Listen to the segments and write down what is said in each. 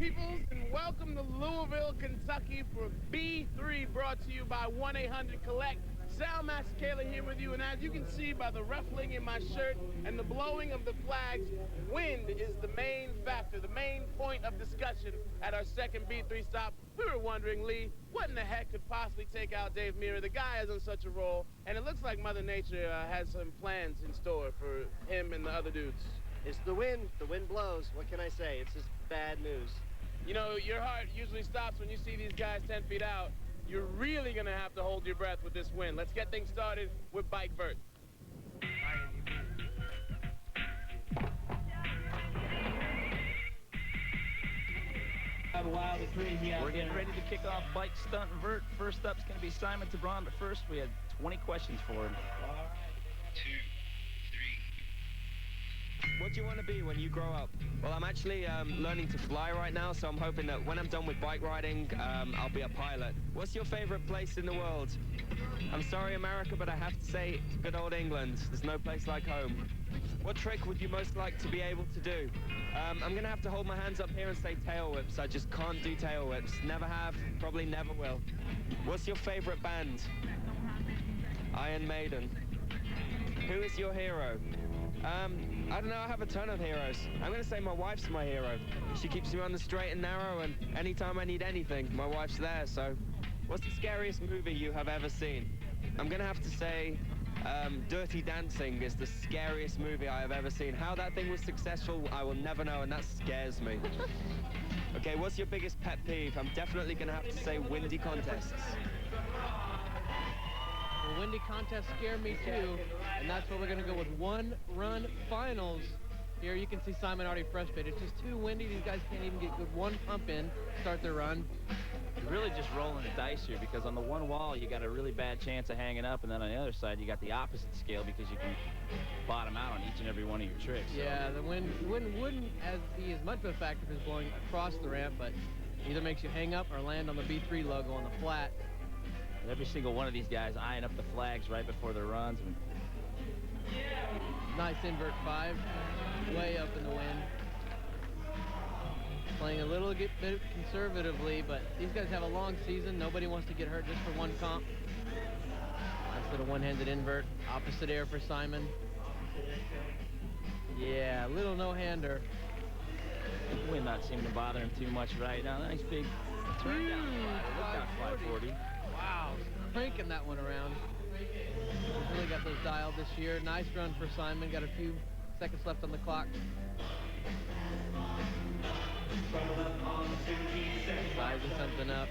peoples, and welcome to Louisville, Kentucky for B3, brought to you by 1-800-COLLECT. Soundmaster Kayla here with you, and as you can see by the ruffling in my shirt and the blowing of the flags, wind is the main factor, the main point of discussion at our second B3 stop. We were wondering, Lee, what in the heck could possibly take out Dave Mirra? The guy is on such a roll, and it looks like Mother Nature has some plans in store for him and the other dudes. It's the wind. The wind blows. What can I say? It's just bad news. You know, your heart usually stops when you see these guys 10 feet out. You're really going to have to hold your breath with this wind. Let's get things started with Bike Vert. We're getting ready to kick off Bike Stunt Vert. First up's going to be Simon to Bron, but first we had 20 questions for him. 2, 3. What do you want to be when you grow up? Well, I'm actually learning to fly right now, so I'm hoping that when I'm done with bike riding, I'll be a pilot. What's your favorite place in the world? I'm sorry, America, but I have to say good old England. There's no place like home. What trick would you most like to be able to do? I'm going to have to hold my hands up here and say tail whips. I just can't do tail whips. Never have, probably never will. What's your favorite band? Iron Maiden. Who is your hero? I don't know, I have a ton of heroes. I'm going to say my wife's my hero. She keeps me on the straight and narrow, and anytime I need anything, my wife's there. So, what's the scariest movie you have ever seen? I'm going to have to say Dirty Dancing is the scariest movie I have ever seen. How that thing was successful, I will never know, and that scares me. Okay, what's your biggest pet peeve? I'm definitely going to have to say windy contests. Well, windy contests scare me too, and that's where we're going to go with one-run finals. Here you can see Simon already frustrated. It's just too windy. These guys can't even get good one pump in, start their run. You're really just rolling the dice here, because on the one wall you got a really bad chance of hanging up, and then on the other side you got the opposite scale because you can bottom out on each and every one of your tricks. Yeah, the wind wouldn't be as much of a factor if it's blowing across the ramp, but either makes you hang up or land on the B3 logo on the flat. Every single one of these guys eyeing up the flags right before their runs. Nice invert 5, way up in the wind. Playing a little bit conservatively, but these guys have a long season. Nobody wants to get hurt just for one comp. Nice little one-handed invert. Opposite air for Simon. Yeah, little no-hander. Wind not seeming to bother him too much right now. Nice big turn down. Look down 540. Wow, cranking that one around. He's really got those dialed this year. Nice run for Simon. Got a few seconds left on the clock. Sizing something up.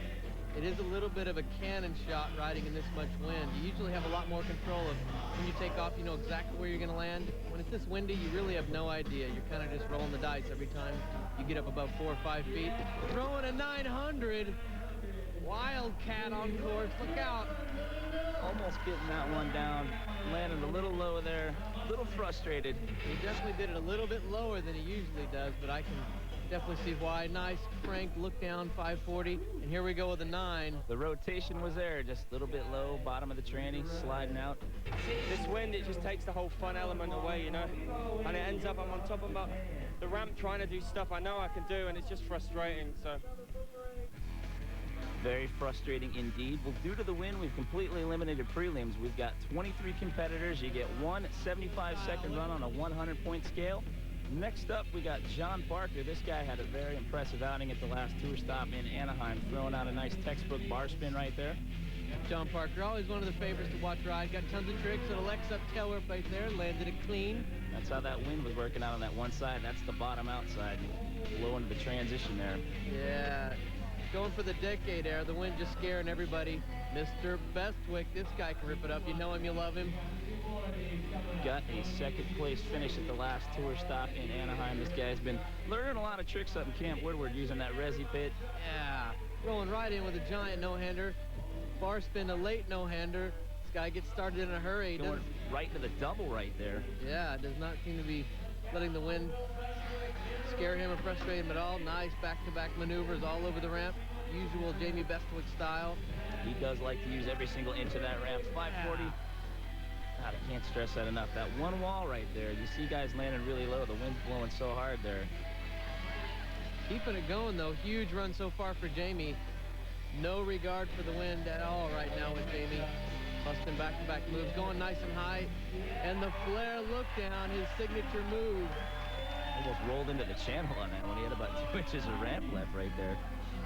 It is a little bit of a cannon shot riding in this much wind. You usually have a lot more control of when you take off, you know exactly where you're going to land. When it's this windy, you really have no idea. You're kind of just rolling the dice every time you get up above 4 or 5 feet. Throwing a 900. Wildcat on course. Look out. Almost getting that one down. Landed a little low there. A little frustrated. He definitely did it a little bit lower than he usually does, but I can definitely see why. Nice crank, look down, 540, and here we go with a 9. The rotation was there, just a little bit low, bottom of the tranny, sliding out. This wind, it just takes the whole fun element away, you know? And it ends up I'm on top of the ramp trying to do stuff I know I can do, and it's just frustrating, so. Very frustrating indeed. Well, due to the wind, we've completely eliminated prelims. We've got 23 competitors. You get one 75-second run on a 100-point scale. Next up, we got John Parker. This guy had a very impressive outing at the last tour stop in Anaheim, throwing out a nice textbook bar spin right there. John Parker, always one of the favorites to watch ride. Got tons of tricks. Little X-up tail whip right there. Landed it clean. That's how that wind was working out on that one side. That's the bottom outside. Low into the transition there. Yeah. Going for the decade air. The wind just scaring everybody. Mr. Bestwick. This guy can rip it up. You know him, you love him. Got a second place finish at the last tour stop in Anaheim. This guy's been learning a lot of tricks up in Camp Woodward using that resi pit. Yeah. Rolling right in with a giant no-hander. Bar spin, a late no-hander. This guy gets started in a hurry. Going right into the double right there. Yeah, does not seem to be letting the wind scare him or frustrate him at all. Nice back-to-back maneuvers all over the ramp. Usual Jamie Bestwick style. He does like to use every single inch of that ramp. 540. God, I can't stress that enough. That one wall right there. You see guys landing really low. The wind's blowing so hard there. Keeping it going, though. Huge run so far for Jamie. No regard for the wind at all right now with Jamie. Busting back-to-back moves, going nice and high. And the flare look down, his signature move. Almost rolled into the channel on that one. He had about 2 inches of ramp left right there.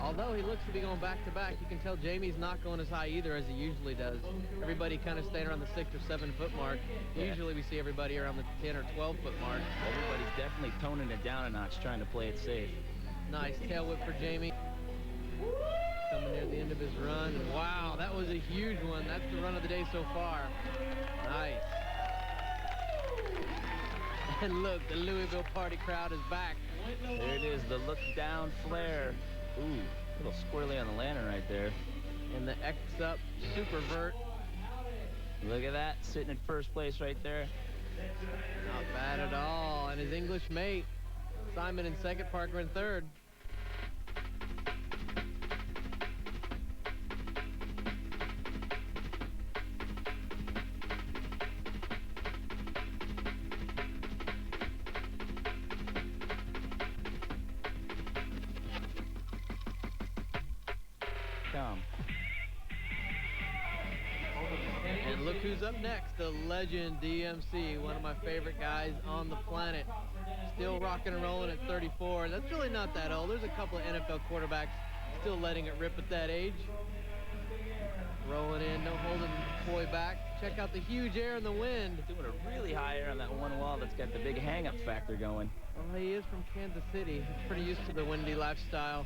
Although he looks to be going back-to-back, you can tell Jamie's not going as high either as he usually does. Everybody kind of staying around the 6 or 7 foot mark. Yeah. Usually we see everybody around the 10 or 12 foot mark. Everybody's definitely toning it down a notch, trying to play it safe. Nice tail whip for Jamie. Coming near the end of his run. Wow, that was a huge one. That's the run of the day so far. Nice. And look, the Louisville party crowd is back. There it is, the look down flare. Ooh, a little squirrely on the lantern right there. And the X up super vert. Look at that, sitting in first place right there. Not bad at all. And his English mate, Simon in second, Parker in third. And look who's up next, the legend DMC, one of my favorite guys on the planet. Still rocking and rolling at 34. That's really not that old. There's a couple of NFL quarterbacks still letting it rip at that age. Rolling in, no holding the boy back. Check out the huge air in the wind. Doing a really high air on that one wall that's got the big hang-up factor going. Well, he is from Kansas City. He's pretty used to the windy lifestyle.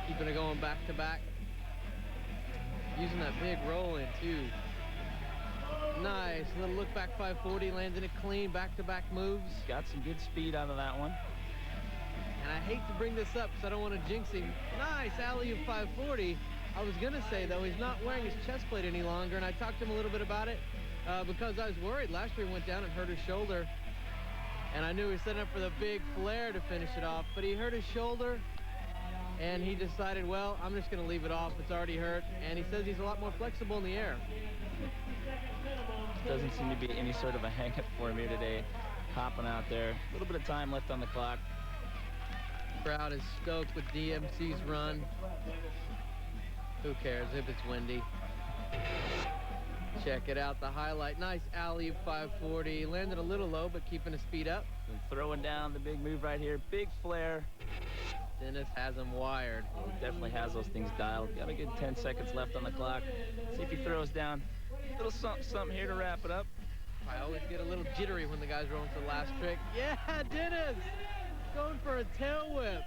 Keeping it going back-to-back. Using that big roll in, too. Nice. Little look back 540, landing it clean, back-to-back moves. Got some good speed out of that one. And I hate to bring this up because I don't want to jinx him. Nice alley-oop 540. I was going to say, though, he's not wearing his chest plate any longer, and I talked to him a little bit about it because I was worried. Last year he went down and hurt his shoulder, and I knew he was setting up for the big flare to finish it off, but he hurt his shoulder, and he decided, well, I'm just going to leave it off. It's already hurt, and he says he's a lot more flexible in the air. Doesn't seem to be any sort of a hang-up for him here today. Hopping out there. A little bit of time left on the clock. Crowd is stoked with DMC's run. Who cares if it's windy? Check it out, the highlight. Nice alley-oop 540. Landed a little low, but keeping his speed up. And throwing down the big move right here. Big flare. Dennis has him wired. He definitely has those things dialed. Got a good 10 seconds left on the clock. See if he throws down a little something here to wrap it up. I always get a little jittery when the guy's rolling to the last trick. Yeah, Dennis! Going for a tail whip.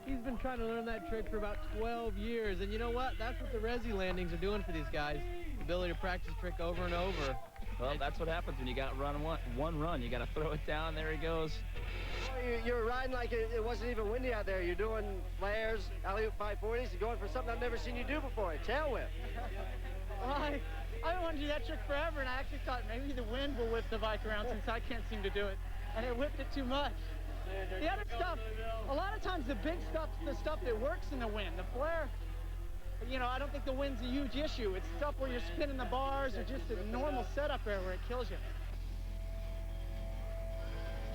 He's been trying to learn that trick for about 12 years. And you know what? That's what the resi landings are doing for these guys. The ability to practice the trick over and over. Well, that's what happens when you got one run. You got to throw it down. There he goes. Well, you're riding like it wasn't even windy out there. You're doing flares, alley-oop 540s. You're going for something I've never seen you do before, a tail whip. Well, I wanted to do that trick forever, and I actually thought maybe the wind will whip the bike around since I can't seem to do it. And it whipped it too much. The other stuff, a lot of times the big stuff, the stuff that works in the wind, the flare, you know, I don't think the wind's a huge issue. It's stuff where you're spinning the bars or just a normal setup there where it kills you.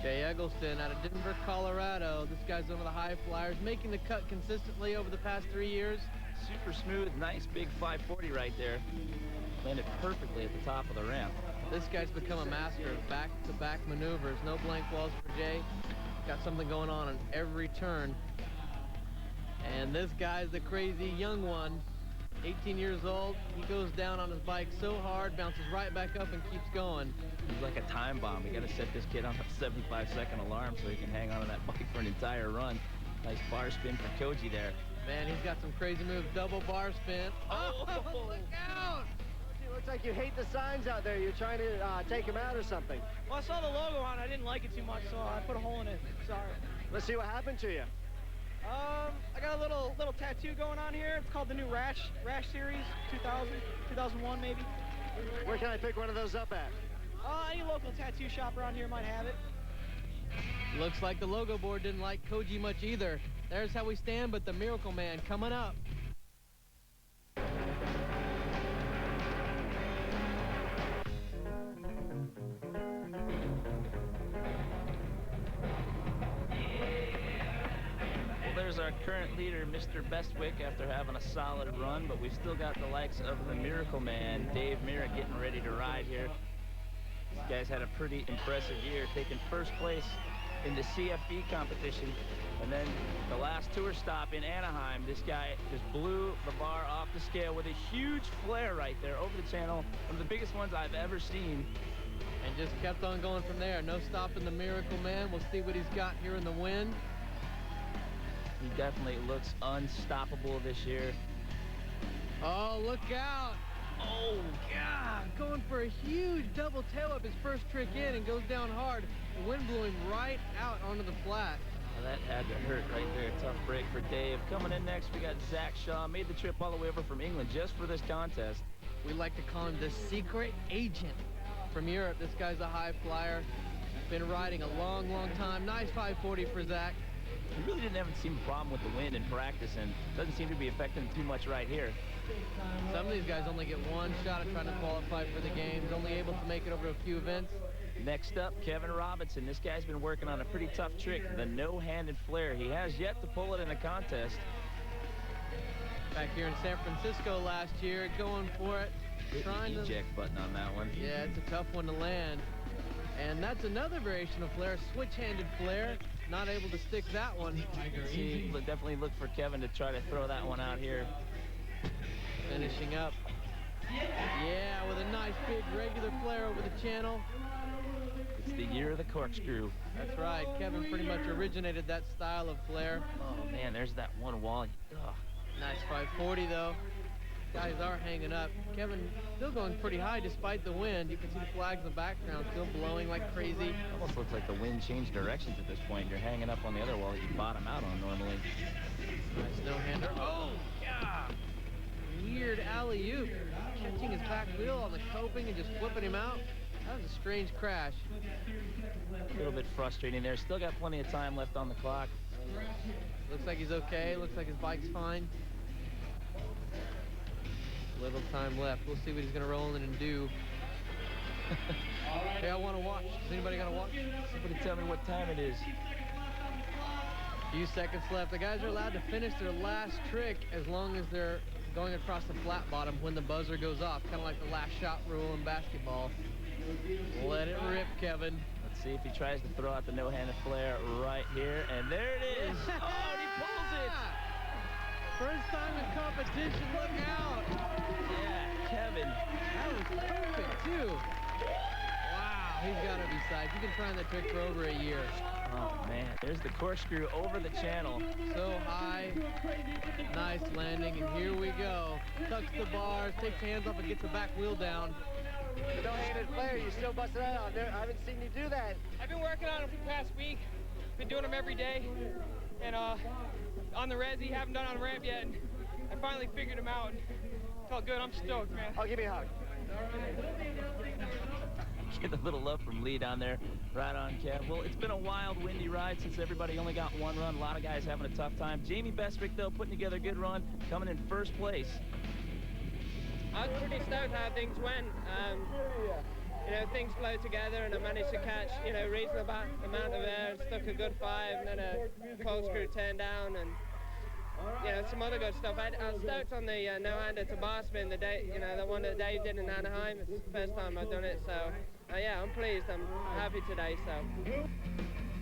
Jay Eggleston out of Denver, Colorado. This guy's one of the high flyers, making the cut consistently over the past 3 years. Super smooth, nice big 540 right there. Landed perfectly at the top of the ramp. This guy's become a master of back-to-back maneuvers. No blank walls for Jay. Got something going on every turn. And this guy's the crazy young one. 18 years old. He goes down on his bike so hard, bounces right back up and keeps going. He's like a time bomb. We got to set this kid on a 75-second alarm so he can hang on to that bike for an entire run. Nice bar spin for Koji there. Man, he's got some crazy moves. Double bar spin. Oh, look out! It looks like you hate the signs out there. You're trying to take them out or something. Well, I saw the logo on it. I didn't like it too much, so I put a hole in it. Sorry. Let's see what happened to you. I got a little tattoo going on here. It's called the new Rash Series 2000, 2001 maybe. Where can I pick one of those up at? Any local tattoo shop around here might have it. Looks like the logo board didn't like Koji much either. There's how we stand, but the Miracle Man coming up. there's our current leader, Mr. Bestwick, after having a solid run, but we've still got the likes of the Miracle Man, Dave Merritt, getting ready to ride here. This guy's had a pretty impressive year, taking first place in the CFB competition. And then the last tour stop in Anaheim, this guy just blew the bar off the scale with a huge flare right there over the channel. One of the biggest ones I've ever seen. And just kept on going from there. No stopping the Miracle Man. We'll see what he's got here in the wind. He definitely looks unstoppable this year. Oh, look out. Oh, God. Going for a huge double tail up his first trick in and goes down hard. The wind blew him right out onto the flat. Well, that had to hurt right there. Tough break for Dave. Coming in next, we got Zach Shaw. Made the trip all the way over from England just for this contest. We like to call him the secret agent from Europe. This guy's a high flyer. Been riding a long, long time. Nice 540 for Zach. He really didn't have a problem with the wind in practice, and doesn't seem to be affecting him too much right here. Some of these guys only get one shot at trying to qualify for the games, only able to make it over a few events. Next up, Kevin Robinson. This guy's been working on a pretty tough trick, the no-handed flare. He has yet to pull it in a contest. Back here in San Francisco last year, going for it. Trying the eject button on that one. Yeah, it's a tough one to land. And that's another variation of flare, switch-handed flare. Not able to stick that one. See, definitely look for Kevin to try to throw that one out here. Finishing up. Yeah, with a nice big regular flare over the channel. It's the year of the corkscrew. That's right. Kevin pretty much originated that style of flare. Oh, man, there's that one wall. Ugh. Nice 540, though. Guys are hanging up. Kevin still going pretty high despite the wind. You can see the flags in the background still blowing like crazy. Almost looks like the wind changed directions at this point. You're hanging up on the other wall that you bottom out on normally. Nice no-hander. Oh, yeah. Weird alley-oop. Catching his back wheel on the coping and just flipping him out. That was a strange crash. A little bit frustrating there. Still got plenty of time left on the clock. Looks like he's okay. Looks like his bike's fine. Little time left. We'll see what he's going to roll in and do. Hey, I want to watch. Does anybody got to watch? Somebody tell me what time it is. A few seconds left. The guys are allowed to finish their last trick as long as they're going across the flat bottom when the buzzer goes off. Kind of like the last shot rule in basketball. Let it rip, Kevin. Let's see if he tries to throw out the no-handed flare right here. And there it is. Oh, and he pulls it. First time in competition. Look out. Yeah, Kevin. That was perfect, too. Wow, he's got to be psyched. He's been trying that trick for over a year. Oh, man. There's the corkscrew over the channel. So high. Nice landing, and here we go. Tucks the bars, takes the hands off, and gets the back wheel down. The no-handed flare, you still busting that out. I haven't seen you do that. I've been working on it for the past week. Been doing them every day. And on the resi, haven't done it on the ramp yet. And I finally figured them out. And felt good. I'm stoked, man. Oh, give me a hug. Get a little love from Lee down there. Right on, Kev. Well, it's been a wild, windy ride since everybody only got one run. A lot of guys having a tough time. Jamie Bestwick, though, putting together a good run, coming in first place. I was pretty stoked how things went. You know, things flowed together, and I managed to catch, you know, reasonable amount of air, stuck a good 5, and then a corkscrew turn down, and you know, some other good stuff. I was stoked on the no-hander to bar spin the day, you know, the one that Dave did in Anaheim. It's the first time I've done it, so yeah, I'm pleased. I'm happy today. So.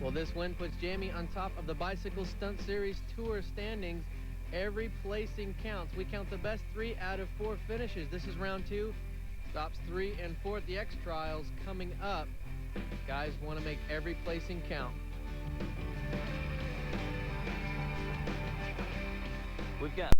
Well, this win puts Jamie on top of the Bicycle Stunt Series Tour standings. Every placing counts. We count the best 3 out of 4 finishes. This is round 2. Stops 3 and 4 at the X Trials coming up. Guys want to make every placing count. We've got